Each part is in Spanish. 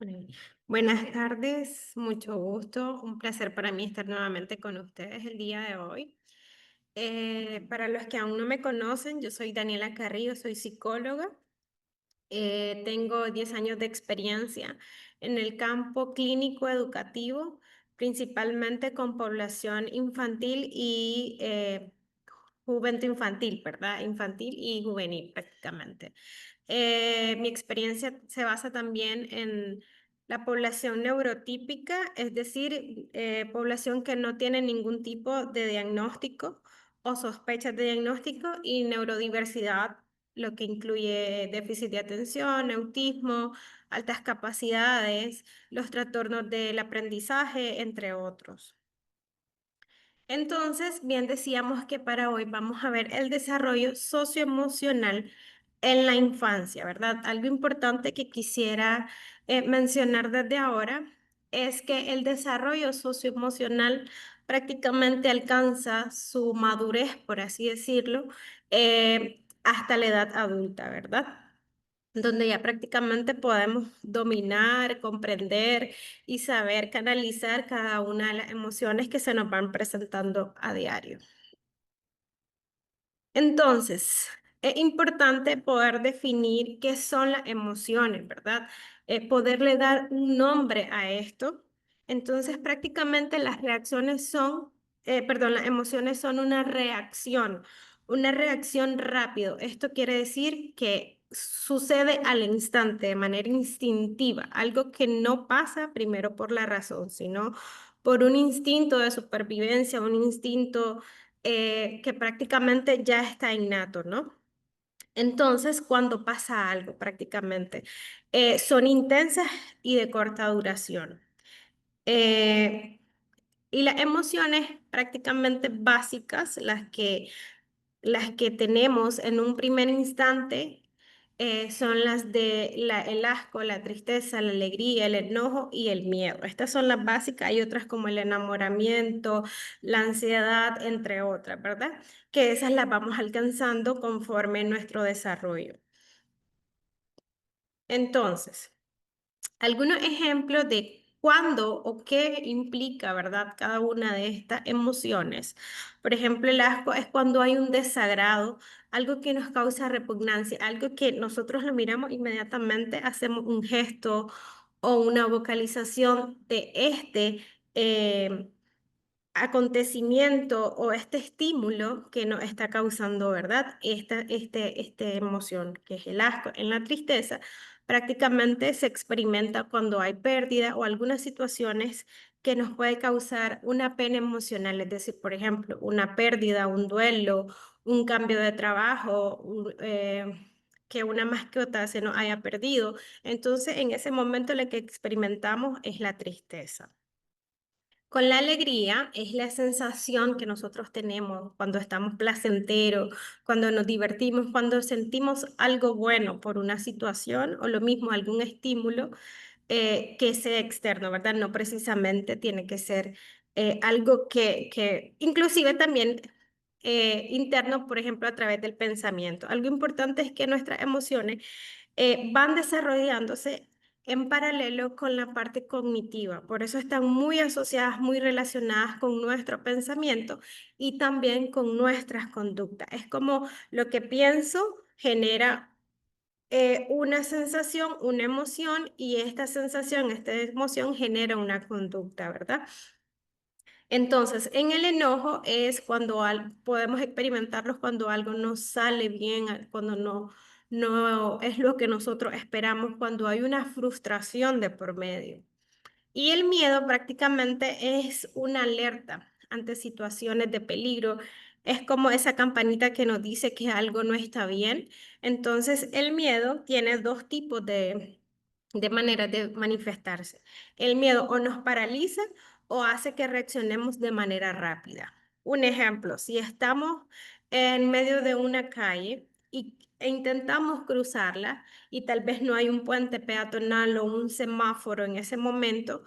Bueno, buenas tardes, mucho gusto. Un placer para mí estar nuevamente con ustedes el día de hoy. Para los que aún no me conocen, yo soy Daniela Carrillo, soy psicóloga. Tengo 10 años de experiencia en el campo clínico educativo, principalmente con población infantil y juventud infantil, ¿verdad? Infantil y juvenil prácticamente. Mi experiencia se basa también en la población neurotípica, es decir, población que no tiene ningún tipo de diagnóstico o sospechas de diagnóstico y neurodiversidad, lo que incluye déficit de atención, autismo, altas capacidades, los trastornos del aprendizaje, entre otros. Entonces, bien decíamos que para hoy vamos a ver el desarrollo socioemocional en la infancia, ¿verdad? Algo importante que quisiera mencionar desde ahora es que el desarrollo socioemocional prácticamente alcanza su madurez, por así decirlo, hasta la edad adulta, ¿verdad? Donde ya prácticamente podemos dominar, comprender y saber canalizar cada una de las emociones que se nos van presentando a diario. Entonces, es importante poder definir qué son las emociones, ¿verdad? Poderle dar un nombre a esto. Entonces, prácticamente las reacciones son, perdón, las emociones son una reacción rápido. Esto quiere decir que sucede al instante, de manera instintiva, algo que no pasa primero por la razón, sino por un instinto de supervivencia, un instinto que prácticamente ya está innato, ¿no? Entonces, cuando pasa algo prácticamente, son intensas y de corta duración. Eh, y las emociones prácticamente básicas, las que tenemos en un primer instante son las de el asco, la tristeza, la alegría, el enojo y el miedo. Estas son las básicas. Hay otras como el enamoramiento, la ansiedad, entre otras, ¿verdad? Que esas las vamos alcanzando conforme nuestro desarrollo. Entonces, algunos ejemplos de cuándo o qué implica, ¿verdad? Cada una de estas emociones. Por ejemplo, el asco es cuando hay un desagrado, algo que nos causa repugnancia, algo que nosotros lo miramos inmediatamente, hacemos un gesto o una vocalización de eh, acontecimiento o este estímulo que nos está causando, ¿verdad? Esta emoción, que es el asco. En la tristeza, prácticamente se experimenta cuando hay pérdida o algunas situaciones que nos puede causar una pena emocional, es decir, por ejemplo, una pérdida, un duelo, un cambio de trabajo, que una mascota se nos haya perdido. Entonces, en ese momento lo que experimentamos es la tristeza. Con la alegría es la sensación que nosotros tenemos cuando estamos placenteros, cuando nos divertimos, cuando sentimos algo bueno por una situación o lo mismo algún estímulo que sea externo, ¿verdad? No precisamente tiene que ser algo que inclusive también interno, por ejemplo, a través del pensamiento. Algo importante es que nuestras emociones van desarrollándose en paralelo con la parte cognitiva. Por eso están muy asociadas, muy relacionadas con nuestro pensamiento y también con nuestras conductas. Es como lo que pienso genera una sensación, una emoción y esta sensación, esta emoción genera una conducta, ¿verdad? Entonces, en el enojo es cuando podemos experimentarlos cuando algo no sale bien, cuando no es lo que nosotros esperamos, cuando hay una frustración de por medio. Y el miedo prácticamente es una alerta ante situaciones de peligro. Es como esa campanita que nos dice que algo no está bien. Entonces, el miedo tiene dos tipos de maneras de manifestarse. El miedo o nos paraliza o hace que reaccionemos de manera rápida. Un ejemplo, si estamos en medio de una calle e intentamos cruzarla y tal vez no hay un puente peatonal o un semáforo en ese momento,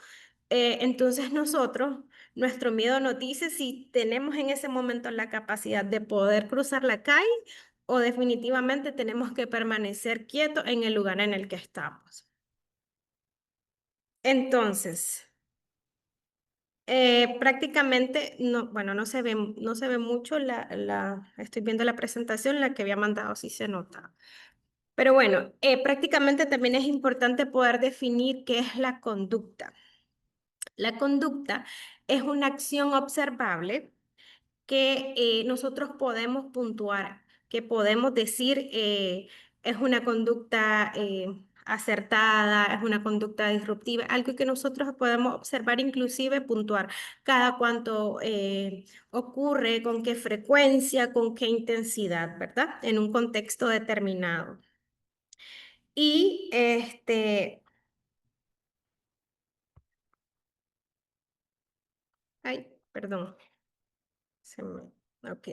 entonces nuestro miedo nos dice si tenemos en ese momento la capacidad de poder cruzar la calle o definitivamente tenemos que permanecer quietos en el lugar en el que estamos. Entonces, prácticamente, no, bueno, no se ve mucho estoy viendo la presentación, la que había mandado, sí se nota. Pero bueno, prácticamente también es importante poder definir qué es la conducta. La conducta es una acción observable que nosotros podemos puntuar, que podemos decir es una conducta acertada, es una conducta disruptiva, algo que nosotros podemos observar, inclusive puntuar cada cuánto ocurre, con qué frecuencia, con qué intensidad, ¿verdad? En un contexto determinado. Y ay, perdón, ok.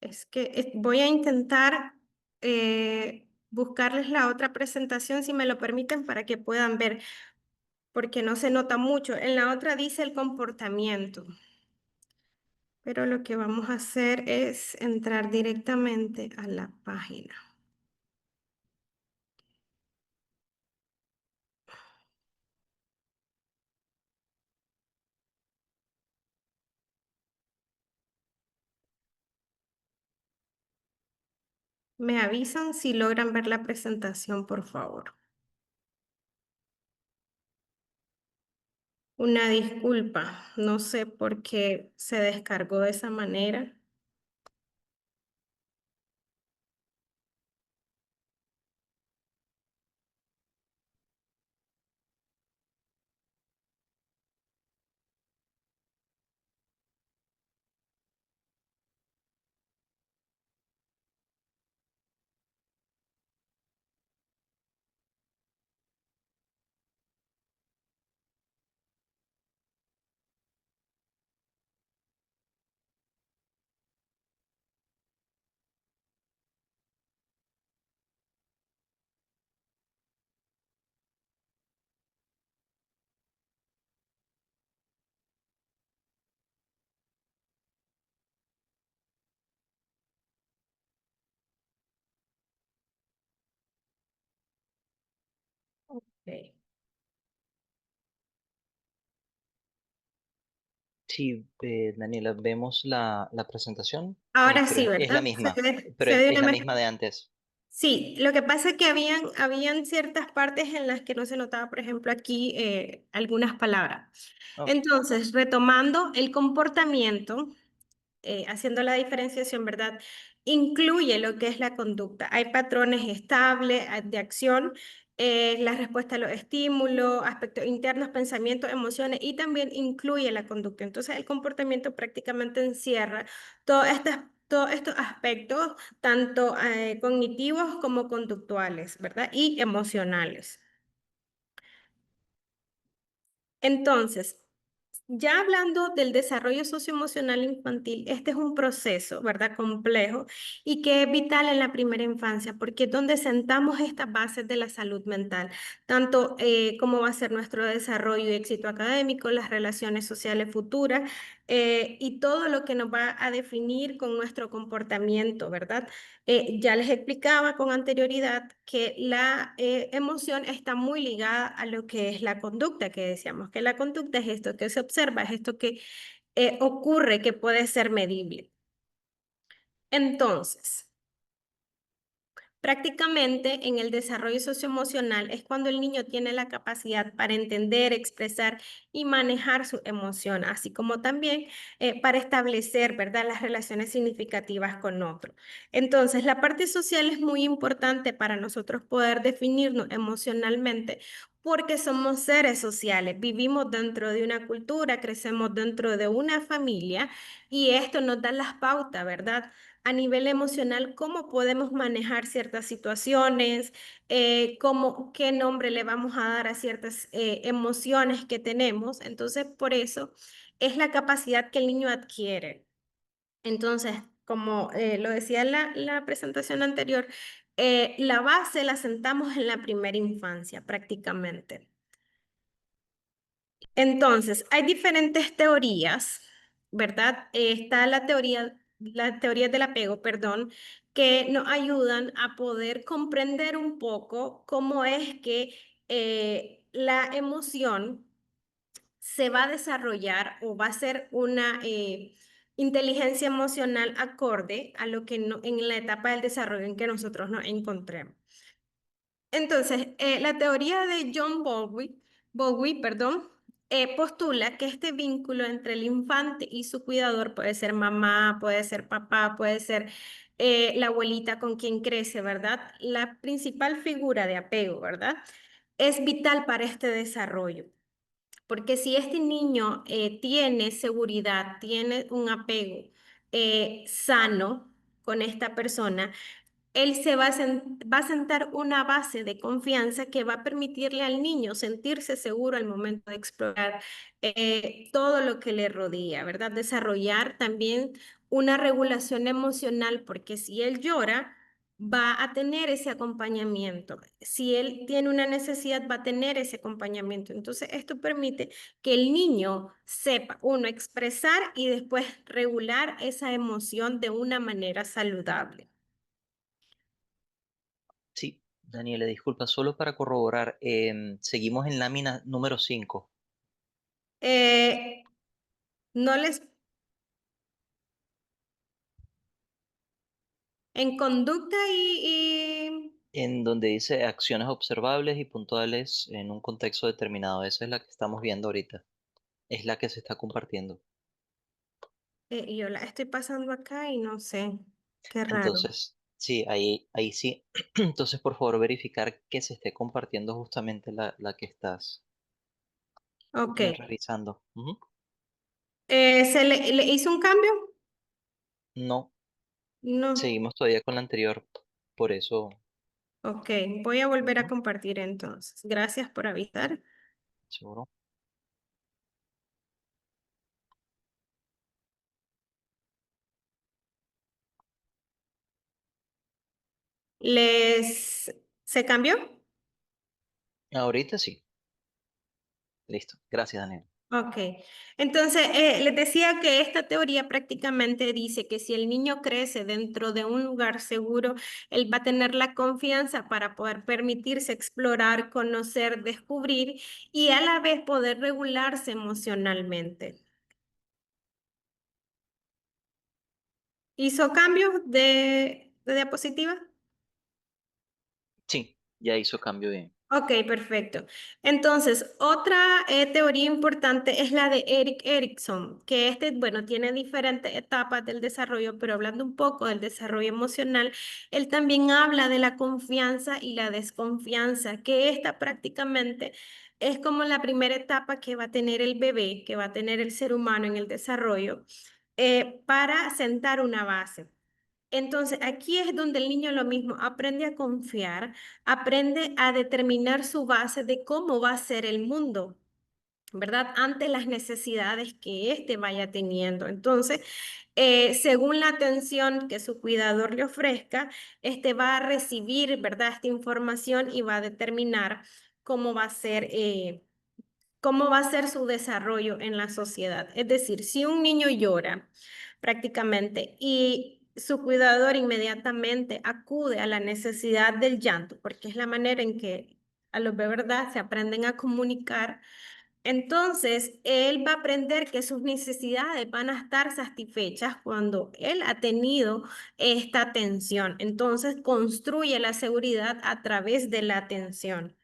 Es que voy a intentar buscarles la otra presentación, si me lo permiten, para que puedan ver, porque no se nota mucho. En la otra dice el comportamiento, pero lo que vamos a hacer es entrar directamente a la página. Me avisan si logran ver la presentación, por favor. Una disculpa, no sé por qué se descargó de esa manera. Ok. Sí, Daniela, vemos la presentación, Ahora pero sí, es la ¿verdad? misma, pero Se ve de es una la mejor. misma de antes. Sí, lo que pasa es que habían ciertas partes en las que no se notaba, por ejemplo, aquí algunas palabras. Ok. Entonces, retomando el comportamiento, haciendo la diferenciación, ¿verdad? Incluye lo que es la conducta. Hay patrones estables de acción, la respuesta a los estímulos, aspectos internos, pensamientos, emociones y también incluye la conducta. Entonces, el comportamiento prácticamente encierra todos estos aspectos, tanto cognitivos como conductuales, ¿verdad? Y emocionales. Entonces, ya hablando del desarrollo socioemocional infantil, este es un proceso, ¿verdad? Complejo y que es vital en la primera infancia, porque es donde sentamos estas bases de la salud mental, tanto cómo va a ser nuestro desarrollo y éxito académico, las relaciones sociales futuras y todo lo que nos va a definir con nuestro comportamiento, ¿verdad? Ya les explicaba con anterioridad que la emoción está muy ligada a lo que es la conducta, que decíamos que la conducta es esto que se observa, es esto que ocurre, que puede ser medible. Entonces, prácticamente en el desarrollo socioemocional es cuando el niño tiene la capacidad para entender, expresar y manejar su emoción, así como también para establecer, ¿verdad?, las relaciones significativas con otros. Entonces, la parte social es muy importante para nosotros poder definirnos emocionalmente porque somos seres sociales, vivimos dentro de una cultura, crecemos dentro de una familia y esto nos da las pautas, ¿verdad? A nivel emocional, cómo podemos manejar ciertas situaciones, qué nombre le vamos a dar a ciertas emociones que tenemos. Entonces, por eso es la capacidad que el niño adquiere. Entonces, como lo decía en la presentación anterior, la base la sentamos en la primera infancia prácticamente. Entonces, hay diferentes teorías, ¿verdad? Está la teoría del apego, perdón, que nos ayudan a poder comprender un poco cómo es que la emoción se va a desarrollar o va a ser una inteligencia emocional acorde a lo que en la etapa del desarrollo en que nosotros nos encontremos. Entonces, la teoría de John Bowlby, perdón, postula que este vínculo entre el infante y su cuidador puede ser mamá, puede ser papá, puede ser la abuelita con quien crece, ¿verdad? La principal figura de apego, ¿verdad? Es vital para este desarrollo. Porque si este niño tiene seguridad, tiene un apego sano con esta persona, él se va a sentar una base de confianza que va a permitirle al niño sentirse seguro al momento de explorar todo lo que le rodea, ¿verdad? Desarrollar también una regulación emocional, porque si él llora, va a tener ese acompañamiento. Si él tiene una necesidad, va a tener ese acompañamiento. Entonces, esto permite que el niño sepa, uno, expresar y después regular esa emoción de una manera saludable. Sí, Daniela, disculpa, solo para corroborar, seguimos en lámina número 5, Eh, no les, en conducta en donde dice acciones observables y puntuales en un contexto determinado. Esa es la que estamos viendo ahorita. Es la que se está compartiendo. yo la estoy pasando acá y no sé, qué raro. Entonces, sí, ahí sí. Entonces, por favor, verificar que se esté compartiendo justamente la que estás Ok. revisando. Ujú. ¿Le hizo un cambio? No, No. seguimos todavía con la anterior. Por eso, Ok, voy a volver a ujú, compartir entonces. Gracias por avisar. seguro. ¿Les... ¿Se cambió? Ahorita sí. Listo. Gracias, Daniel. Ok, entonces les decía que esta teoría prácticamente dice que si el niño crece dentro de un lugar seguro, él va a tener la confianza para poder permitirse explorar, conocer, descubrir y a la vez poder regularse emocionalmente. ¿Hizo cambios de diapositiva? Sí, ya hizo cambio bien. Ok, perfecto. Entonces, otra teoría importante es la de Eric Erickson, que bueno, tiene diferentes etapas del desarrollo, pero hablando un poco del desarrollo emocional, él también habla de la confianza y la desconfianza, que esta prácticamente es como la primera etapa que va a tener el bebé, que va a tener el ser humano en el desarrollo, para sentar una base. Entonces, aquí es donde el niño lo mismo aprende a confiar, aprende a determinar su base de cómo va a ser el mundo, ¿verdad? Ante las necesidades que éste vaya teniendo. Entonces, según la atención que su cuidador le ofrezca, este va a recibir, ¿verdad? Esta información y va a determinar cómo va a ser. Cómo va a ser su desarrollo en la sociedad. Es decir, si un niño llora prácticamente y su cuidador inmediatamente acude a la necesidad del llanto, porque es la manera en que a los bebés, ¿verdad?, se aprenden a comunicar, entonces él va a aprender que sus necesidades van a estar satisfechas cuando él ha tenido esta atención. Entonces construye la seguridad a través de la atención.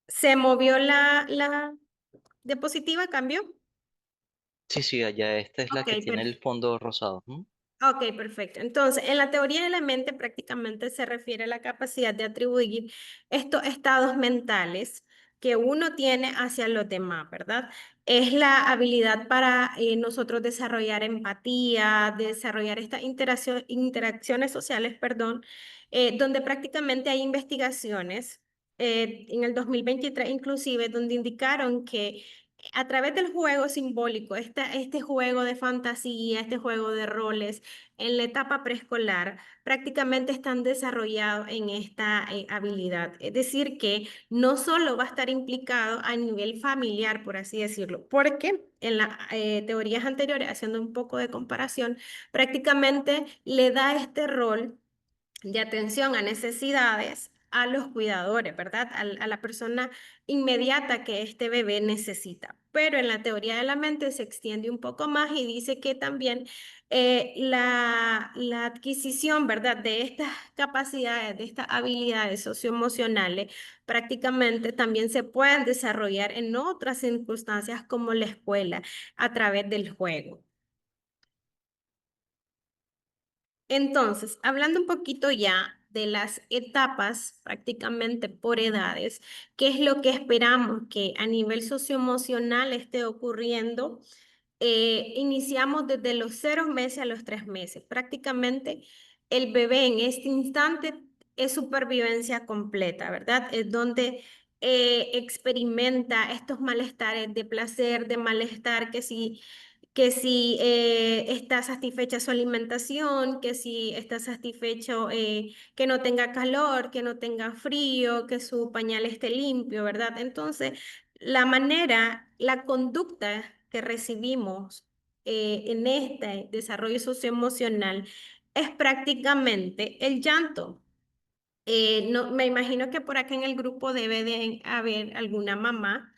¿Se movió la diapositiva? ¿Cambió? Sí, sí, allá esta es la Ok, que tiene el perfecto. fondo rosado. ¿Mm? Ok, perfecto. Entonces, en la teoría de la mente prácticamente se refiere a la capacidad de atribuir estos estados mentales que uno tiene hacia los demás, ¿verdad? Es la habilidad para nosotros desarrollar empatía, desarrollar estas interacciones sociales, perdón, donde prácticamente hay investigaciones en el 2023 inclusive, donde indicaron que a través del juego simbólico, este juego de fantasía, este juego de roles, en la etapa preescolar prácticamente están desarrollados en esta habilidad. Es decir, que no solo va a estar implicado a nivel familiar, por así decirlo, porque en las teorías anteriores, haciendo un poco de comparación, prácticamente le da este rol de atención a necesidades a los cuidadores, ¿verdad? A la persona inmediata que este bebé necesita. Pero en la teoría de la mente se extiende un poco más y dice que también la adquisición, ¿verdad? De estas capacidades, de estas habilidades socioemocionales, prácticamente también se pueden desarrollar en otras circunstancias como la escuela, a través del juego. Entonces, hablando un poquito ya de las etapas, prácticamente por edades, ¿qué es lo que esperamos que a nivel socioemocional esté ocurriendo? Iniciamos desde los 0 meses a los 3 meses. Prácticamente el bebé en este instante es supervivencia completa, ¿verdad? Es donde experimenta estos malestares de placer, de malestar, que si está satisfecha su alimentación, que si está satisfecho que no tenga calor, que no tenga frío, que su pañal esté limpio, ¿verdad? Entonces, la manera, la conducta que recibimos en este desarrollo socioemocional es prácticamente el llanto. No, me imagino que por acá en el grupo debe de haber alguna mamá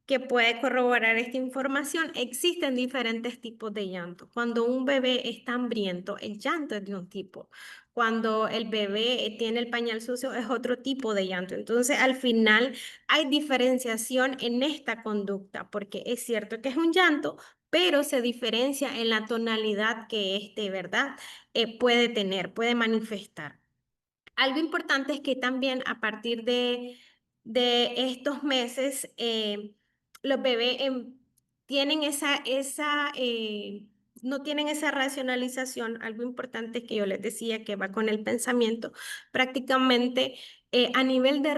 que puede corroborar esta información. Existen diferentes tipos de llanto. Cuando un bebé está hambriento, el llanto es de un tipo. Cuando el bebé tiene el pañal sucio, es otro tipo de llanto. Entonces, al final hay diferenciación en esta conducta, porque es cierto que es un llanto, pero se diferencia en la tonalidad que este, ¿verdad? Puede tener, puede manifestar. Algo importante es que también a partir de estos meses, los bebés tienen no tienen esa racionalización. Algo importante es que yo les decía que va con el pensamiento. Prácticamente a nivel de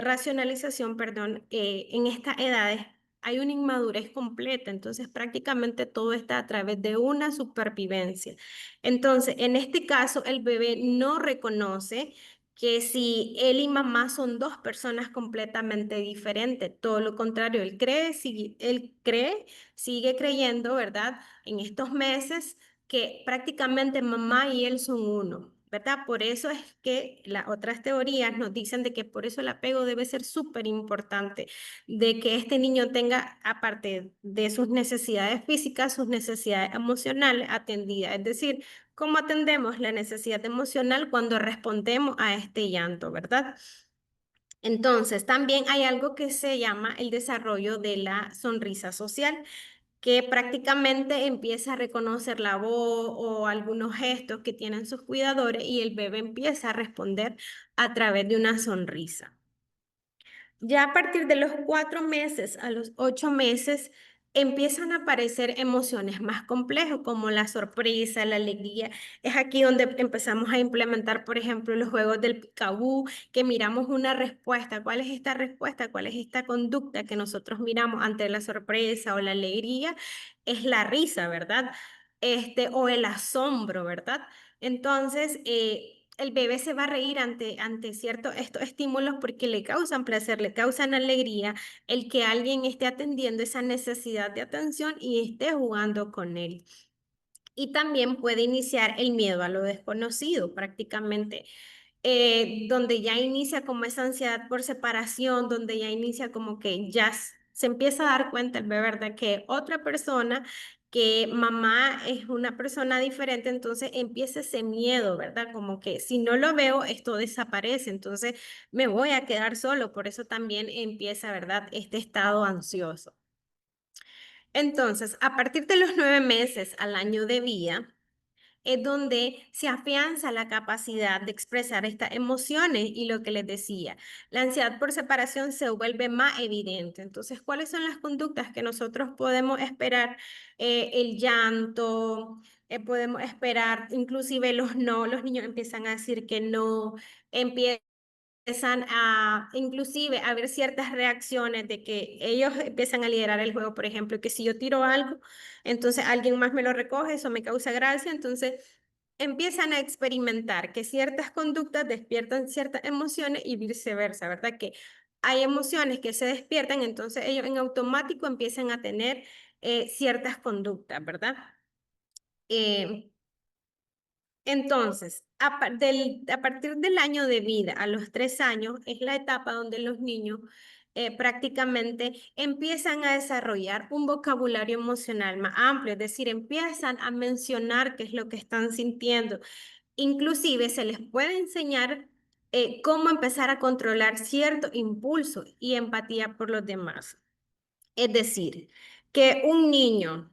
racionalización, perdón, en estas edades hay una inmadurez completa. Entonces prácticamente todo está a través de una supervivencia. Entonces, en este caso, el bebé no reconoce que si él y mamá son dos personas completamente diferentes, todo lo contrario, él cree, sigue creyendo, ¿verdad? En estos meses que prácticamente mamá y él son uno, ¿verdad? Por eso es que las otras teorías nos dicen de que por eso el apego debe ser súper importante, de que este niño tenga, aparte de sus necesidades físicas, sus necesidades emocionales atendidas, es decir, ¿cómo atendemos la necesidad emocional cuando respondemos a este llanto, verdad? Entonces, también hay algo que se llama el desarrollo de la sonrisa social, que prácticamente empieza a reconocer la voz o algunos gestos que tienen sus cuidadores y el bebé empieza a responder a través de una sonrisa. Ya a partir de los 4 meses a los 8 meses empiezan a aparecer emociones más complejas como la sorpresa, la alegría. Es aquí donde empezamos a implementar, por ejemplo, los juegos del picabú, que miramos una respuesta. ¿Cuál es esta respuesta? ¿Cuál es esta conducta que nosotros miramos ante la sorpresa o la alegría? Es la risa, ¿verdad? O el asombro, ¿verdad? Entonces, el bebé se va a reír ante ciertos estos estímulos porque le causan placer, le causan alegría el que alguien esté atendiendo esa necesidad de atención y esté jugando con él. Y también puede iniciar el miedo a lo desconocido, prácticamente donde ya inicia como esa ansiedad por separación, donde ya inicia como que se empieza a dar cuenta el bebé, ¿verdad? Que otra persona, que mamá es una persona diferente, entonces empieza ese miedo, ¿verdad? Como que si no lo veo, esto desaparece, entonces me voy a quedar solo, por eso también empieza, ¿verdad? Este estado ansioso. Entonces, a partir de los 9 meses al año de vida, es donde se afianza la capacidad de expresar estas emociones y lo que les decía, la ansiedad por separación se vuelve más evidente. Entonces, ¿cuáles son las conductas que nosotros podemos esperar? El llanto, podemos esperar inclusive los no, los niños empiezan a decir que no, empiezan a inclusive a ver ciertas reacciones de que ellos empiezan a liderar el juego, por ejemplo, que si yo tiro algo, entonces alguien más me lo recoge, eso me causa gracia, entonces empiezan a experimentar que ciertas conductas despiertan ciertas emociones y viceversa, ¿verdad? Que hay emociones que se despiertan, entonces ellos en automático empiezan a tener ciertas conductas, ¿verdad? Eh, Entonces, a partir del año de vida, a los 3 años, es la etapa donde los niños prácticamente empiezan a desarrollar un vocabulario emocional más amplio, es decir, empiezan a mencionar qué es lo que están sintiendo. Inclusive se les puede enseñar cómo empezar a controlar cierto impulso y empatía por los demás. Es decir, que un niño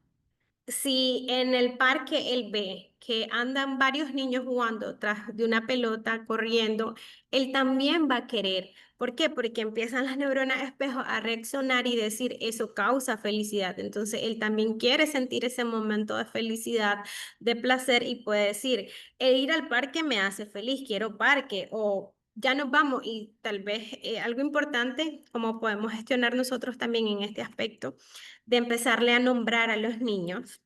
si en el parque él ve que andan varios niños jugando tras de una pelota, corriendo, él también va a querer. ¿Por qué? Porque empiezan las neuronas espejo a reaccionar y decir, eso causa felicidad. Entonces, él también quiere sentir ese momento de felicidad, de placer y puede decir, el ir al parque me hace feliz, quiero parque o... Ya nos vamos y tal vez algo importante, como podemos gestionar nosotros también en este aspecto, de empezarle a nombrar a los niños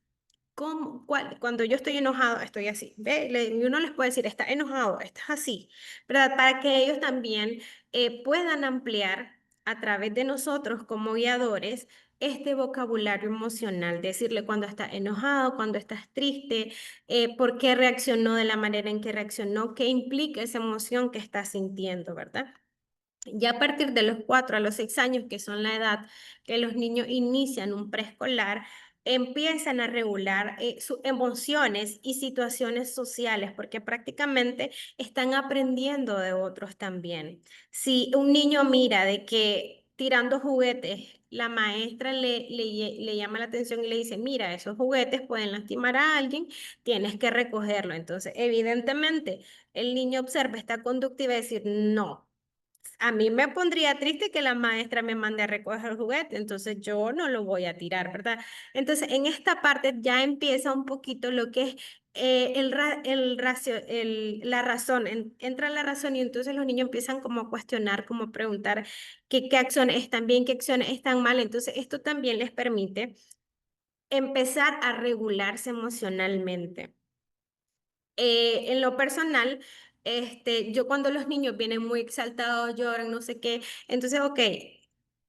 cuando yo estoy enojado, estoy así. ¿Ve? Y uno les puede decir, está enojado, estás así, ¿verdad? Para que ellos también puedan ampliar a través de nosotros como guiadores este vocabulario emocional, decirle cuando estás enojado, cuando estás triste, por qué reaccionó de la manera en que reaccionó, qué implica esa emoción que estás sintiendo, ¿verdad? Ya a partir de los 4 a los 6 años, que son la edad que los niños inician un preescolar, empiezan a regular sus emociones y situaciones sociales, porque prácticamente están aprendiendo de otros también. Si un niño mira de que tirando juguetes, la maestra le llama la atención y le dice, mira, esos juguetes pueden lastimar a alguien, tienes que recogerlo. Entonces, evidentemente, el niño observa esta conducta y va a decir, no. A mí me pondría triste que la maestra me mande a recoger el juguete, entonces yo no lo voy a tirar, ¿verdad? Entonces, en esta parte ya empieza un poquito lo que es la razón, entra la razón y entonces los niños empiezan como a cuestionar, como a preguntar qué acciones están bien, qué acciones están mal. Entonces, esto también les permite empezar a regularse emocionalmente. En lo personal, yo cuando los niños vienen muy exaltados, lloran, no sé qué, entonces, ok,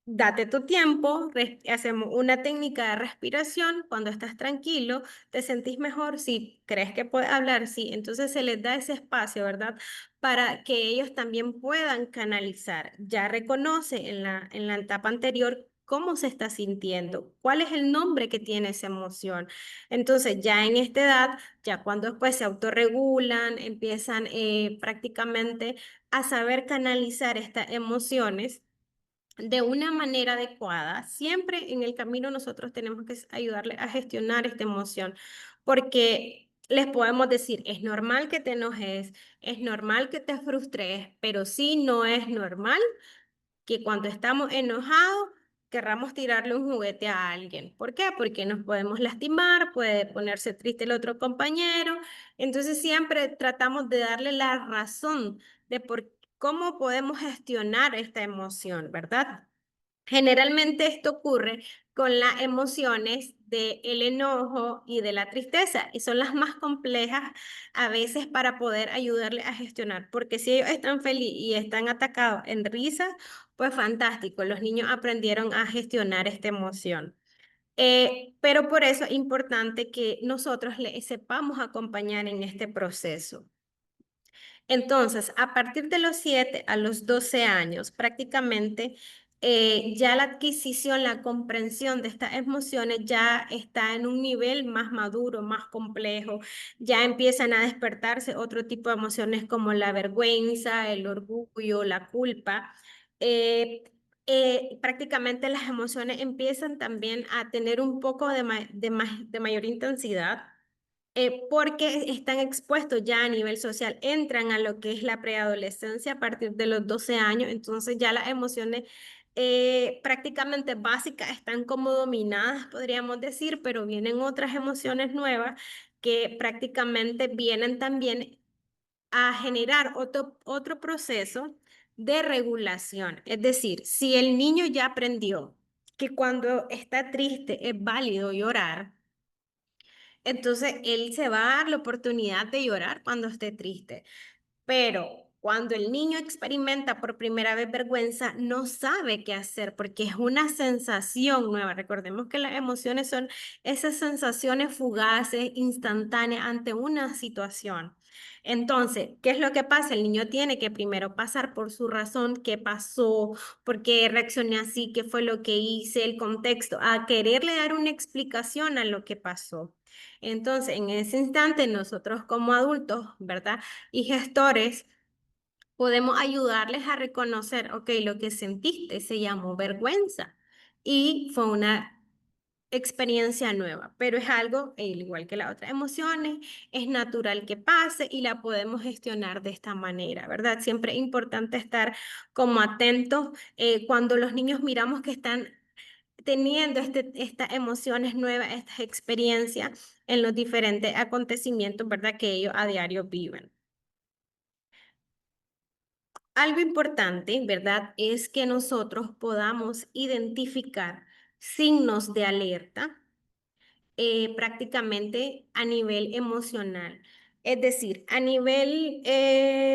date tu tiempo, hacemos una técnica de respiración, cuando estás tranquilo, te sentís mejor, si crees que puedes hablar, sí, entonces se les da ese espacio, ¿verdad? Para que ellos también puedan canalizar. Ya reconoce en la etapa anterior cómo se está sintiendo, cuál es el nombre que tiene esa emoción. Entonces, ya en esta edad, ya cuando después se autorregulan, empiezan prácticamente a saber canalizar estas emociones de una manera adecuada. Siempre en el camino nosotros tenemos que ayudarle a gestionar esta emoción, porque les podemos decir, es normal que te enojes, es normal que te frustres, pero sí no es normal que cuando estamos enojados querramos tirarle un juguete a alguien. ¿Por qué? Porque nos podemos lastimar, puede ponerse triste el otro compañero. Entonces siempre tratamos de darle la razón de cómo podemos gestionar esta emoción, ¿verdad? Generalmente esto ocurre con las emociones del enojo y de la tristeza y son las más complejas a veces para poder ayudarle a gestionar, porque si ellos están felices y están atacados en risa, pues fantástico, los niños aprendieron a gestionar esta emoción. Pero por eso es importante que nosotros les sepamos acompañar en este proceso. Entonces, a partir de los 7 a los 12 años, prácticamente ya la adquisición, la comprensión de estas emociones ya está en un nivel más maduro, más complejo. Ya empiezan a despertarse otro tipo de emociones como la vergüenza, el orgullo, la culpa. Eh, Prácticamente las emociones empiezan también a tener un poco de mayor intensidad porque están expuestos ya a nivel social, entran a lo que es la preadolescencia a partir de los 12 años, entonces ya las emociones prácticamente básicas están como dominadas, podríamos decir, pero vienen otras emociones nuevas que prácticamente vienen también a generar otro proceso de regulación. Es decir, si el niño ya aprendió que cuando está triste es válido llorar, entonces, él se va a dar la oportunidad de llorar cuando esté triste, pero cuando el niño experimenta por primera vez vergüenza, no sabe qué hacer porque es una sensación nueva. Recordemos que las emociones son esas sensaciones fugaces, instantáneas ante una situación. Entonces, ¿qué es lo que pasa? El niño tiene que primero pasar por su razón, qué pasó, por qué reaccioné así, qué fue lo que hice, el contexto, a quererle dar una explicación a lo que pasó. Entonces, en ese instante, nosotros como adultos, ¿verdad? Y gestores, podemos ayudarles a reconocer, ok, lo que sentiste se llamó vergüenza y fue una experiencia nueva, pero es algo, igual que las otras emociones, es natural que pase y la podemos gestionar de esta manera, ¿verdad? Siempre es importante estar como atentos cuando los niños miramos que están teniendo estas emociones nuevas, estas experiencias en los diferentes acontecimientos, ¿verdad? Que ellos a diario viven. Algo importante, ¿verdad? Es que nosotros podamos identificar signos de alerta prácticamente a nivel emocional. Es decir, a nivel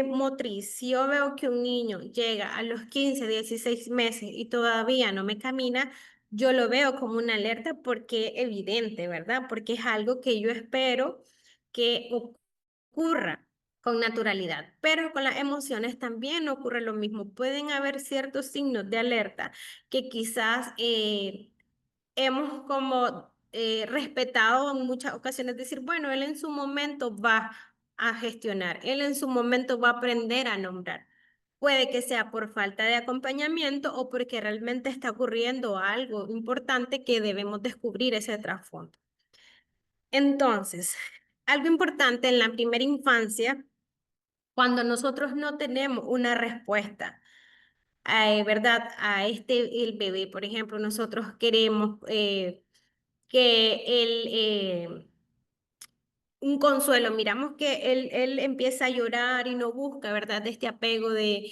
motriz, si yo veo que un niño llega a los 15, 16 meses y todavía no me camina, yo lo veo como una alerta porque es evidente, ¿verdad? Porque es algo que yo espero que ocurra con naturalidad. Pero con las emociones también ocurre lo mismo. Pueden haber ciertos signos de alerta que quizás hemos como respetado en muchas ocasiones, decir, bueno, él en su momento va a gestionar, él en su momento va a aprender a nombrar. Puede que sea por falta de acompañamiento o porque realmente está ocurriendo algo importante que debemos descubrir ese trasfondo. Entonces, algo importante en la primera infancia, cuando nosotros no tenemos una respuesta, ¿verdad? A el bebé, por ejemplo, nosotros queremos que un consuelo, miramos que él empieza a llorar y no busca, ¿verdad? De este apego de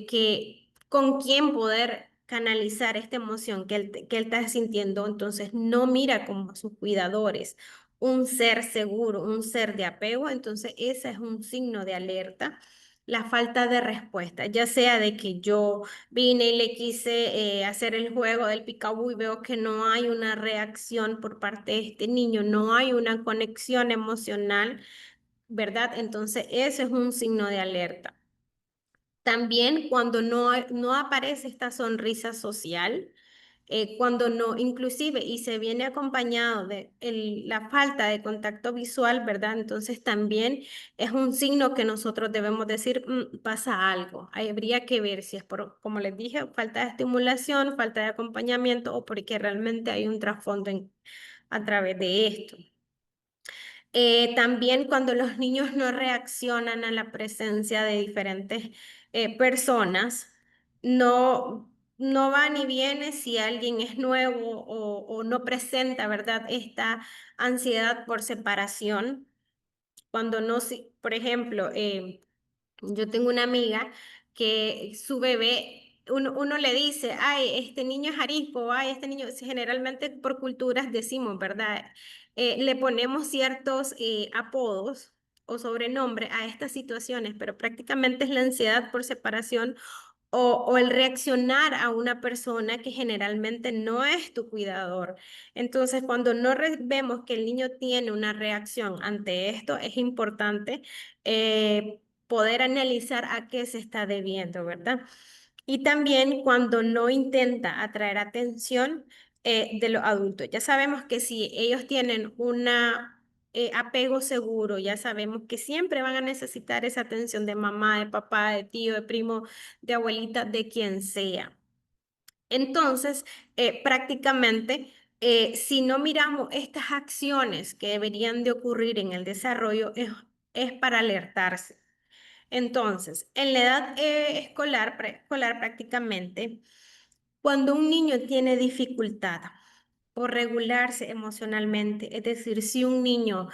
que con quién poder canalizar esta emoción que él está sintiendo, entonces no mira como a sus cuidadores, un ser seguro, un ser de apego, entonces ese es un signo de alerta. La falta de respuesta, ya sea de que yo vine y le quise hacer el juego del picabú y veo que no hay una reacción por parte de este niño, no hay una conexión emocional, ¿verdad? Entonces, ese es un signo de alerta. También cuando no aparece esta sonrisa social, cuando no, inclusive, y se viene acompañado de la falta de contacto visual, ¿verdad? Entonces también es un signo que nosotros debemos decir, "Mm, pasa algo. Ahí habría que ver si es por, como les dije, falta de estimulación, falta de acompañamiento o porque realmente hay un trasfondo a través de esto. También cuando los niños no reaccionan a la presencia de diferentes personas, no va ni viene si alguien es nuevo o no presenta, ¿verdad? Esta ansiedad por separación. Cuando no, por ejemplo, yo tengo una amiga que su bebé, uno le dice, ay, este niño es arisco, ay, este niño, si generalmente por culturas decimos, ¿verdad? Le ponemos ciertos apodos o sobrenombres a estas situaciones, pero prácticamente es la ansiedad por separación o el reaccionar a una persona que generalmente no es tu cuidador. Entonces, cuando no vemos que el niño tiene una reacción ante esto, es importante poder analizar a qué se está debiendo, ¿verdad? Y también cuando no intenta atraer atención de los adultos. Ya sabemos que si ellos tienen una apego seguro, ya sabemos que siempre van a necesitar esa atención de mamá, de papá, de tío, de primo, de abuelita, de quien sea. Entonces, prácticamente, si no miramos estas acciones que deberían de ocurrir en el desarrollo, es para alertarse. Entonces, en la edad escolar, preescolar prácticamente, cuando un niño tiene dificultad por regularse emocionalmente, es decir, si un niño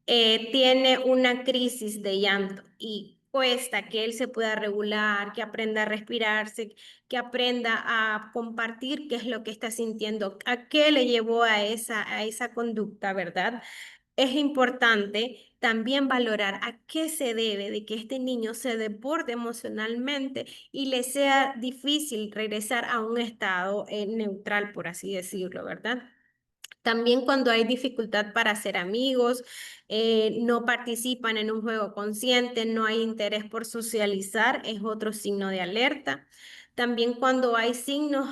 tiene una crisis de llanto y cuesta que él se pueda regular, que aprenda a respirarse, que aprenda a compartir qué es lo que está sintiendo, a qué le llevó a esa conducta, ¿verdad? Es importante también valorar a qué se debe de que este niño se desborde emocionalmente y le sea difícil regresar a un estado neutral, por así decirlo, ¿verdad? También cuando hay dificultad para hacer amigos, no participan en un juego consciente, no hay interés por socializar, es otro signo de alerta. También cuando hay signos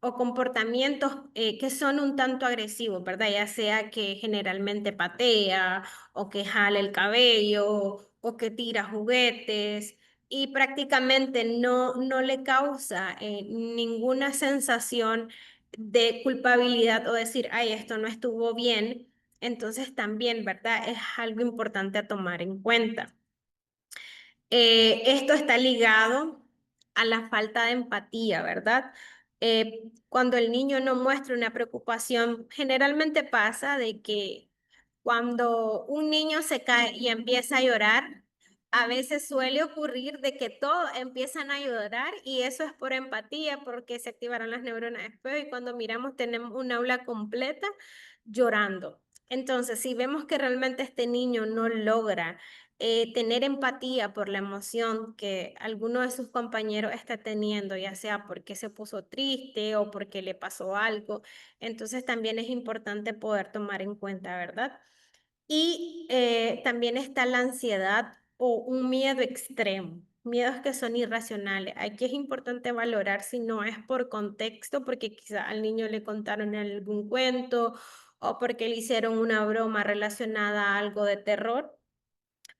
o comportamientos que son un tanto agresivos, ¿verdad? Ya sea que generalmente patea o que jala el cabello o que tira juguetes y prácticamente no le causa ninguna sensación de culpabilidad o decir, ay, esto no estuvo bien, entonces también, ¿verdad? Es algo importante a tomar en cuenta. Esto está ligado a la falta de empatía, ¿verdad? Cuando el niño no muestra una preocupación, generalmente pasa de que cuando un niño se cae y empieza a llorar, a veces suele ocurrir de que todos empiezan a llorar y eso es por empatía, porque se activaron las neuronas espejo y cuando miramos tenemos un aula completa llorando. Entonces, si vemos que realmente este niño no logra tener empatía por la emoción que alguno de sus compañeros está teniendo, ya sea porque se puso triste o porque le pasó algo, entonces también es importante poder tomar en cuenta, ¿verdad? Y también está la ansiedad o un miedo extremo, miedos que son irracionales. Aquí es importante valorar si no es por contexto, porque quizá al niño le contaron algún cuento o porque le hicieron una broma relacionada a algo de terror,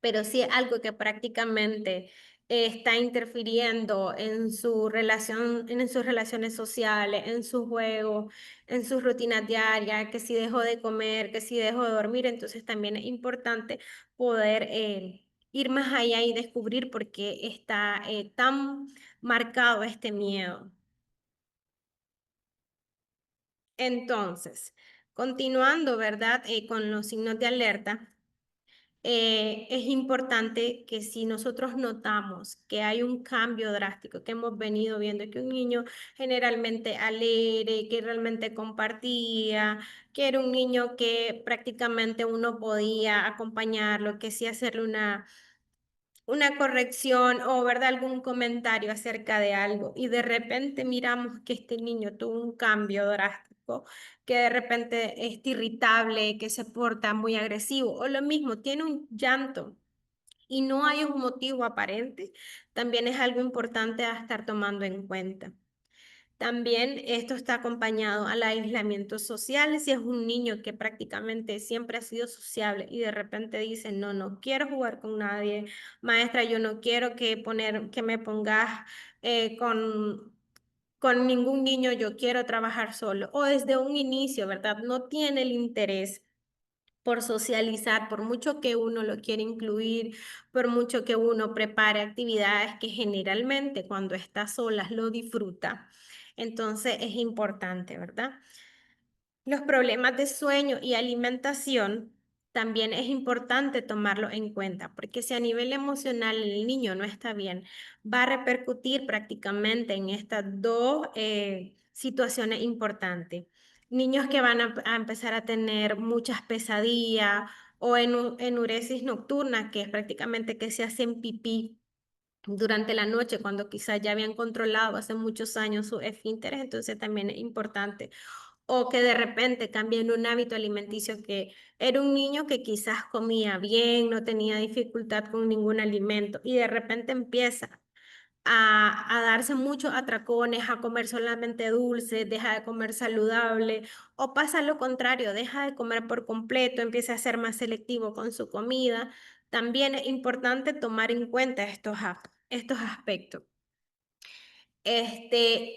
pero sí es algo que prácticamente está interfiriendo en su relación, en sus relaciones sociales, en su juego, en sus rutinas diarias, que si dejó de comer, que si dejó de dormir, entonces también es importante poder ir más allá y descubrir por qué está tan marcado este miedo. Entonces, continuando, ¿verdad? Con los signos de alerta. Es importante que si nosotros notamos que hay un cambio drástico, que hemos venido viendo que un niño generalmente alegre, que realmente compartía, que era un niño que prácticamente uno podía acompañarlo, que sí hacerle una corrección o, ¿verdad?, algún comentario acerca de algo y de repente miramos que este niño tuvo un cambio drástico, que de repente es irritable, que se porta muy agresivo o lo mismo, tiene un llanto y no hay un motivo aparente, también es algo importante a estar tomando en cuenta. También esto está acompañado al aislamiento social. Si es un niño que prácticamente siempre ha sido sociable y de repente dice, no, no quiero jugar con nadie, maestra, yo no quiero que me pongas con ningún niño, yo quiero trabajar solo. O desde un inicio, ¿verdad? No tiene el interés por socializar, por mucho que uno lo quiera incluir, por mucho que uno prepare actividades que generalmente cuando está solas lo disfruta. Entonces es importante, ¿verdad? Los problemas de sueño y alimentación también es importante tomarlo en cuenta, porque si a nivel emocional el niño no está bien, va a repercutir prácticamente en estas dos situaciones importantes. Niños que van a empezar a tener muchas pesadillas o enuresis nocturna, que es prácticamente que se hacen pipí durante la noche, cuando quizás ya habían controlado hace muchos años sus esfínteres, entonces también es importante o que de repente cambien un hábito alimenticio que era un niño que quizás comía bien, no tenía dificultad con ningún alimento y de repente empieza a darse muchos atracones, a comer solamente dulce, deja de comer saludable o pasa lo contrario, deja de comer por completo, empieza a ser más selectivo con su comida. También es importante tomar en cuenta estos aspectos.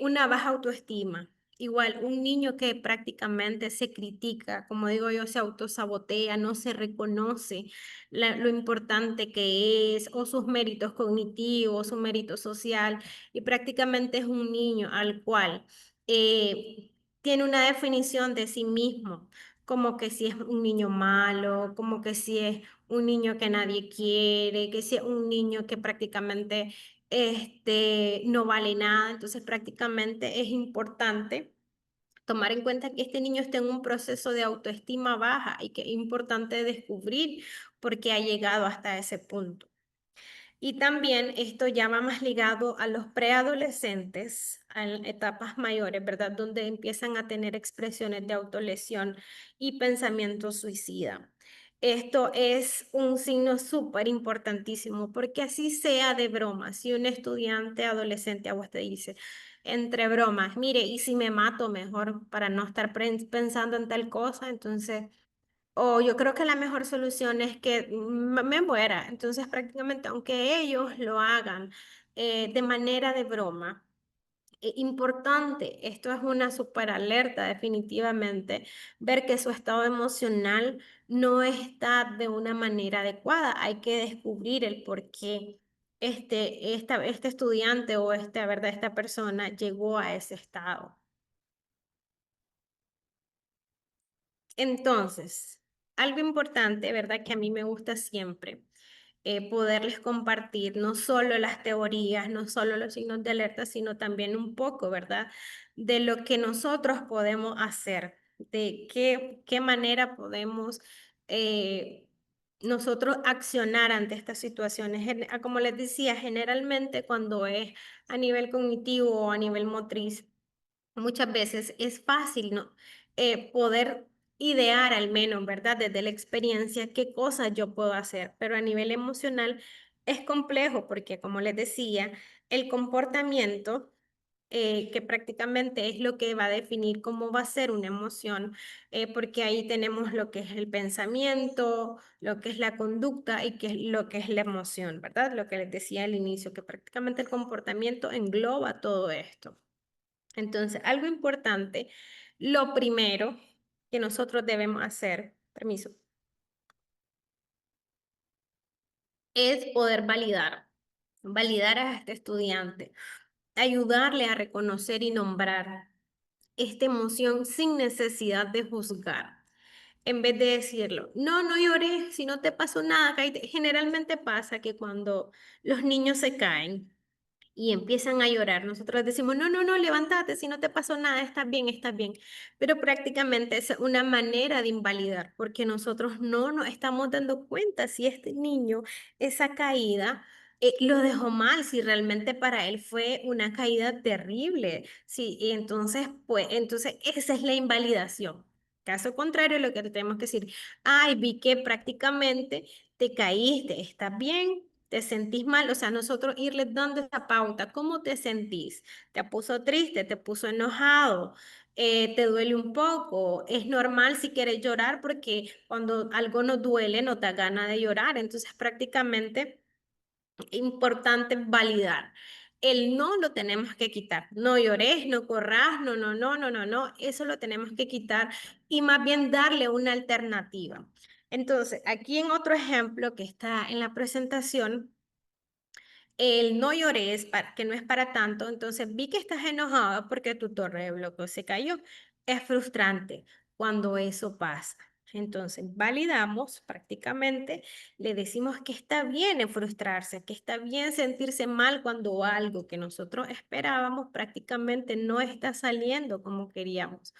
Una baja autoestima. Igual, un niño que prácticamente se critica, como digo yo, se autosabotea, no se reconoce lo importante que es, o sus méritos cognitivos, su mérito social, y prácticamente es un niño al cual tiene una definición de sí mismo, como que si es un niño malo, como que si es un niño que nadie quiere, que si es un niño que prácticamente no vale nada, entonces prácticamente es importante tomar en cuenta que este niño está en un proceso de autoestima baja y que es importante descubrir por qué ha llegado hasta ese punto. Y también esto ya va más ligado a los preadolescentes, a etapas mayores, ¿verdad? Donde empiezan a tener expresiones de autolesión y pensamiento suicida. Esto es un signo súper importantísimo porque así sea de broma, si un estudiante adolescente a vos te dice, entre bromas, mire, ¿y si me mato mejor para no estar pensando en tal cosa? Entonces o yo creo que la mejor solución es que me muera. Entonces, prácticamente, aunque ellos lo hagan de manera de broma, importante, esto es una super alerta definitivamente, ver que su estado emocional no está de una manera adecuada. Hay que descubrir el por qué este estudiante o ¿verdad? Esta persona llegó a ese estado. Entonces, algo importante, ¿verdad? Que a mí me gusta siempre poderles compartir no solo las teorías, no solo los signos de alerta, sino también un poco, ¿verdad? De lo que nosotros podemos hacer, de qué manera podemos nosotros accionar ante estas situaciones. Como les decía, generalmente cuando es a nivel cognitivo o a nivel motriz, muchas veces es fácil, ¿no? Poder idear al menos, ¿verdad? Desde la experiencia, qué cosas yo puedo hacer, pero a nivel emocional es complejo porque, como les decía, el comportamiento, que prácticamente es lo que va a definir cómo va a ser una emoción, porque ahí tenemos lo que es el pensamiento, lo que es la conducta y lo que es la emoción, ¿verdad? Lo que les decía al inicio, que prácticamente el comportamiento engloba todo esto. Entonces, algo importante, lo primero que nosotros debemos hacer, permiso, es poder validar a este estudiante, ayudarle a reconocer y nombrar esta emoción sin necesidad de juzgar. En vez de decirlo, no, no llores, si no te pasó nada, cállate. Generalmente pasa que cuando los niños se caen, y empiezan a llorar. Nosotros decimos, no, no, no, levántate, si no te pasó nada, estás bien, estás bien. Pero prácticamente es una manera de invalidar, porque nosotros no nos estamos dando cuenta si este niño, esa caída, lo dejó mal, si realmente para él fue una caída terrible. Sí, y entonces, pues, entonces esa es la invalidación. Caso contrario, lo que tenemos que decir, ay, vi que prácticamente te caíste, ¿estás bien? ¿Te sentís mal? O sea, nosotros irles dando esa pauta. ¿Cómo te sentís? ¿Te puso triste? ¿Te puso enojado? ¿Te duele un poco? Es normal si quieres llorar porque cuando algo nos duele no te da ganas de llorar. Entonces, prácticamente importante validar. El no lo tenemos que quitar. No llores, no corras, no, no, no, no, no, no. Eso lo tenemos que quitar y más bien darle una alternativa. Entonces, aquí en otro ejemplo que está en la presentación, el no llores, que no es para tanto, entonces vi que estás enojada porque tu torre de bloqueo se cayó. Es frustrante cuando eso pasa. Entonces, validamos prácticamente, le decimos que está bien en frustrarse, que está bien sentirse mal cuando algo que nosotros esperábamos prácticamente no está saliendo como queríamos.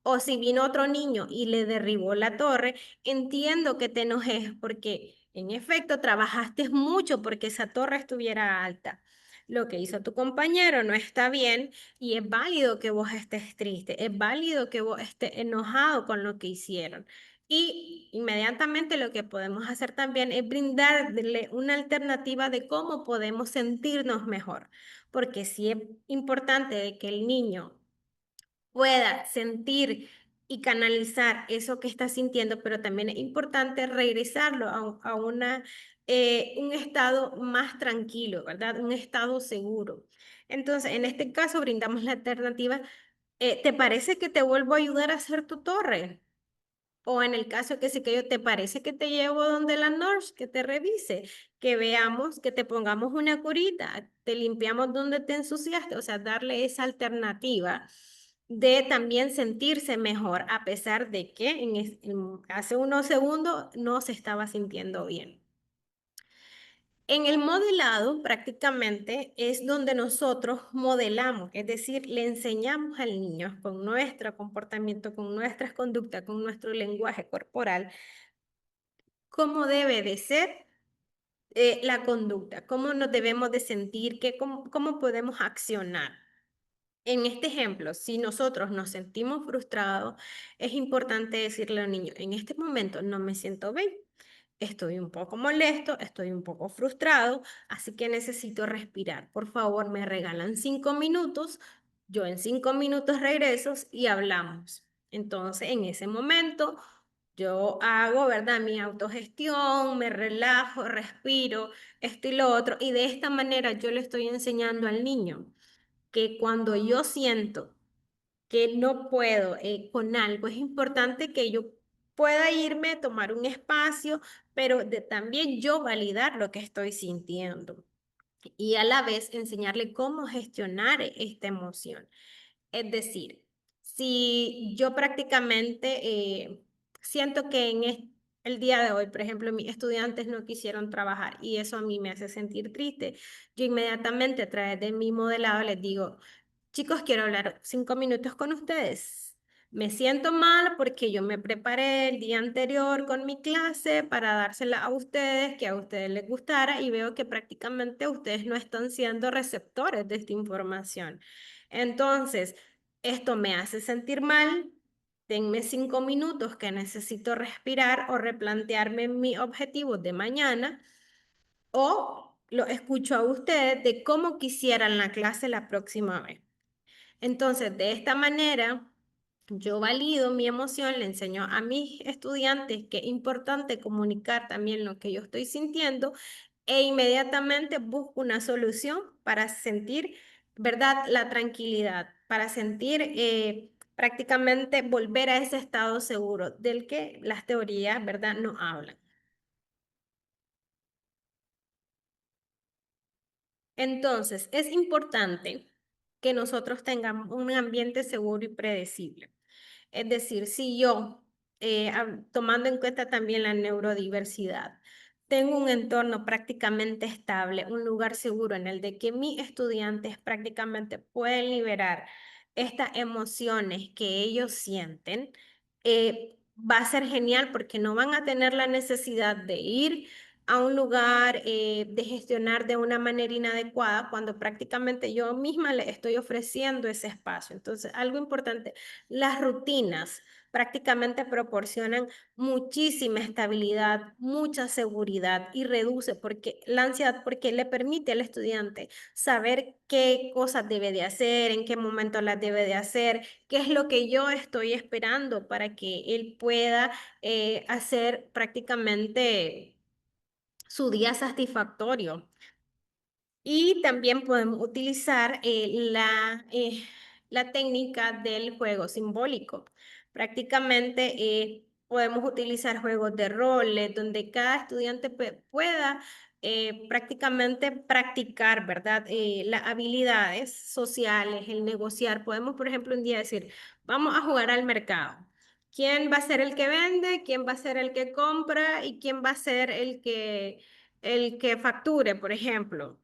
O si vino otro niño y le derribó la torre, entiendo que te enojes porque en efecto trabajaste mucho porque esa torre estuviera alta. Lo que hizo tu compañero no está bien y es válido que vos estés triste, es válido que vos estés enojado con lo que hicieron. Y inmediatamente lo que podemos hacer también es brindarle una alternativa de cómo podemos sentirnos mejor, porque sí es importante de que el niño pueda sentir y canalizar eso que está sintiendo, pero también es importante regresarlo a un estado más tranquilo, ¿verdad? Un estado seguro. Entonces, en este caso, brindamos la alternativa. ¿Te parece que te vuelvo a ayudar a hacer tu torre? O en el caso que sí que yo te parece que te llevo donde la nurse, que te revise, que veamos, que te pongamos una curita, te limpiamos donde te ensuciaste, o sea, darle esa alternativa de también sentirse mejor, a pesar de que hace unos segundos no se estaba sintiendo bien. En el modelado prácticamente es donde nosotros modelamos, es decir, le enseñamos al niño con nuestro comportamiento, con nuestras conductas, con nuestro lenguaje corporal, cómo debe de ser la conducta, cómo nos debemos de sentir, cómo podemos accionar. En este ejemplo, si nosotros nos sentimos frustrados, es importante decirle al niño, en este momento no me siento bien, estoy un poco molesto, estoy un poco frustrado, así que necesito respirar. Por favor, me regalan 5 minutos, yo en 5 minutos regreso y hablamos. Entonces, en ese momento, yo hago, ¿verdad? Mi autogestión, me relajo, respiro, esto y lo otro, y de esta manera yo le estoy enseñando al niño que cuando yo siento que no puedo con algo, es importante que yo pueda irme, tomar un espacio, pero también yo validar lo que estoy sintiendo y a la vez enseñarle cómo gestionar esta emoción. Es decir, si yo prácticamente siento que el día de hoy, por ejemplo, mis estudiantes no quisieron trabajar y eso a mí me hace sentir triste, yo inmediatamente a través de mi modelado les digo, chicos, quiero hablar 5 minutos con ustedes. Me siento mal porque yo me preparé el día anterior con mi clase para dársela a ustedes, que a ustedes les gustara y veo que prácticamente ustedes no están siendo receptores de esta información. Entonces, esto me hace sentir mal. Denme 5 minutos que necesito respirar o replantearme mi objetivo de mañana o lo escucho a ustedes de cómo quisieran la clase la próxima vez. Entonces, de esta manera, yo valido mi emoción, le enseño a mis estudiantes que es importante comunicar también lo que yo estoy sintiendo e inmediatamente busco una solución para sentir, ¿verdad?, la tranquilidad, para sentir prácticamente volver a ese estado seguro del que las teorías, ¿verdad?, no hablan. Entonces, es importante que nosotros tengamos un ambiente seguro y predecible. Es decir, si yo, tomando en cuenta también la neurodiversidad, tengo un entorno prácticamente estable, un lugar seguro en el de que mis estudiantes prácticamente pueden liberar estas emociones que ellos sienten, va a ser genial porque no van a tener la necesidad de ir a un lugar, de gestionar de una manera inadecuada cuando prácticamente yo misma le estoy ofreciendo ese espacio. Entonces, algo importante, las rutinas prácticamente proporcionan muchísima estabilidad, mucha seguridad y reduce porque la ansiedad, porque le permite al estudiante saber qué cosas debe de hacer, en qué momento las debe de hacer, qué es lo que yo estoy esperando para que él pueda hacer prácticamente su día satisfactorio. Y también podemos utilizar la técnica del juego simbólico. Prácticamente podemos utilizar juegos de roles donde cada estudiante pueda prácticamente practicar, ¿verdad? Las habilidades sociales, el negociar. Podemos, por ejemplo, un día decir, vamos a jugar al mercado. ¿Quién va a ser el que vende? ¿Quién va a ser el que compra? ¿Y quién va a ser el que facture, por ejemplo?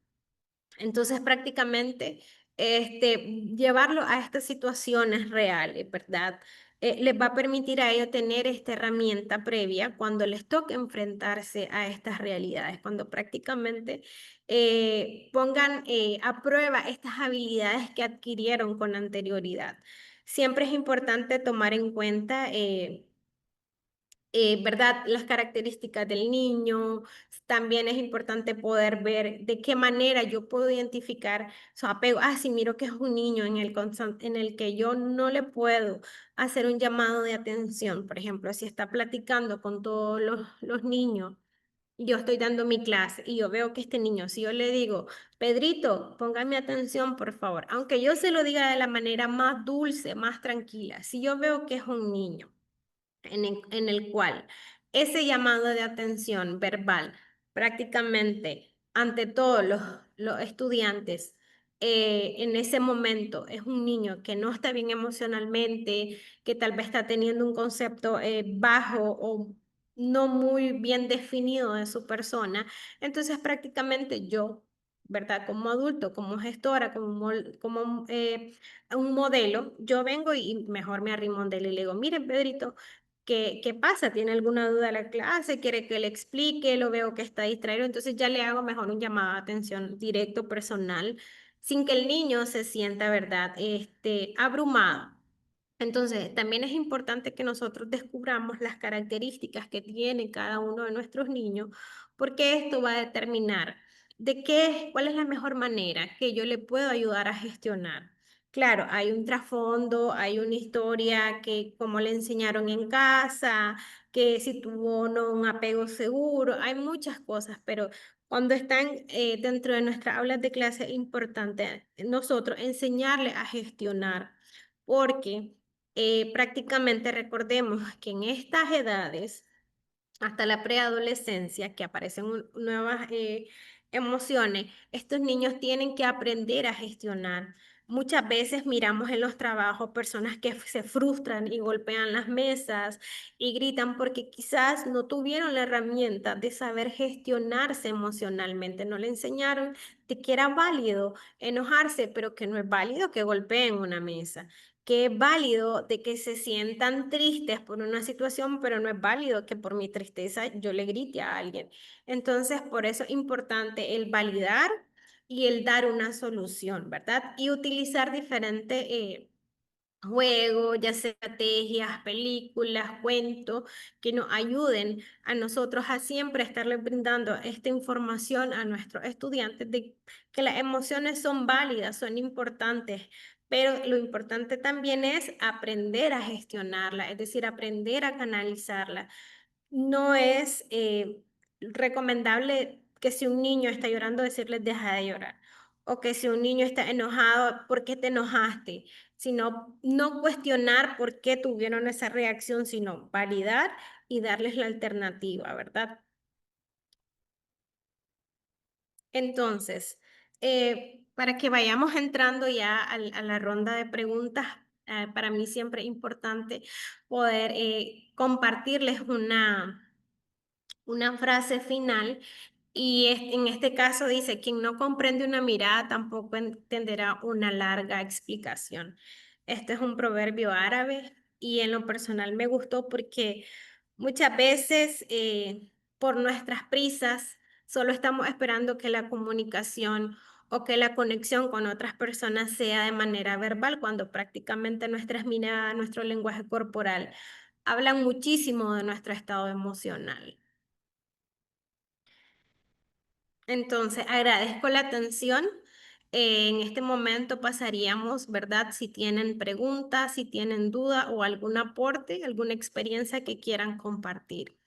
Entonces, prácticamente, llevarlo a estas situaciones reales, ¿verdad? Les va a permitir a ellos tener esta herramienta previa cuando les toque enfrentarse a estas realidades, cuando prácticamente pongan a prueba estas habilidades que adquirieron con anterioridad. Siempre es importante tomar en cuenta ¿verdad? Las características del niño. También es importante poder ver de qué manera yo puedo identificar su apego. Ah, si miro que es un niño en el que yo no le puedo hacer un llamado de atención. Por ejemplo, si está platicando con todos los niños, yo estoy dando mi clase y yo veo que este niño, si yo le digo, Pedrito, póngame atención, por favor, aunque yo se lo diga de la manera más dulce, más tranquila, si yo veo que es un niño en el cual ese llamado de atención verbal prácticamente ante todos los estudiantes en ese momento es un niño que no está bien emocionalmente, que tal vez está teniendo un concepto bajo o no muy bien definido de su persona, entonces prácticamente yo, ¿verdad? Como adulto, como gestora, como un modelo, yo vengo y mejor me arrimo de él y le digo, mire, Pedrito, ¿qué pasa? ¿Tiene alguna duda de la clase? ¿Quiere que le explique? Lo veo que está distraído, entonces ya le hago mejor un llamado de atención directo, personal, sin que el niño se sienta, ¿verdad? Abrumado. Entonces, también es importante que nosotros descubramos las características que tiene cada uno de nuestros niños, porque esto va a determinar cuál es la mejor manera que yo le puedo ayudar a gestionar. Claro, hay un trasfondo, hay una historia que como le enseñaron en casa, que si tuvo o no un apego seguro, hay muchas cosas, pero cuando están dentro de nuestras aulas de clase es importante nosotros enseñarles a gestionar, porque prácticamente recordemos que en estas edades hasta la preadolescencia, que aparecen nuevas emociones, estos niños tienen que aprender a gestionar. Muchas veces miramos en los trabajos personas que se frustran y golpean las mesas y gritan porque quizás no tuvieron la herramienta de saber gestionarse emocionalmente, no le enseñaron de que era válido enojarse, pero que no es válido que golpeen una mesa, que es válido de que se sientan tristes por una situación, pero no es válido que por mi tristeza yo le grite a alguien. Entonces, por eso es importante el validar y el dar una solución, ¿verdad? Y utilizar diferentes juegos, ya sea estrategias, películas, cuentos, que nos ayuden a nosotros a siempre estarle brindando esta información a nuestros estudiantes de que las emociones son válidas, son importantes, pero lo importante también es aprender a gestionarla, es decir, aprender a canalizarla. No es recomendable que si un niño está llorando, decirles deja de llorar. O que si un niño está enojado, ¿por qué te enojaste? Sino no cuestionar por qué tuvieron esa reacción, sino validar y darles la alternativa, ¿verdad? Entonces, para que vayamos entrando ya a la ronda de preguntas, para mí siempre es importante poder compartirles una frase final y en este caso dice, quien no comprende una mirada tampoco entenderá una larga explicación. Este es un proverbio árabe y en lo personal me gustó porque muchas veces por nuestras prisas solo estamos esperando que la comunicación o que la conexión con otras personas sea de manera verbal, cuando prácticamente nuestras miradas, nuestro lenguaje corporal hablan muchísimo de nuestro estado emocional. Entonces, agradezco la atención. En este momento pasaríamos, ¿verdad? Si tienen preguntas, si tienen duda o algún aporte, alguna experiencia que quieran compartir.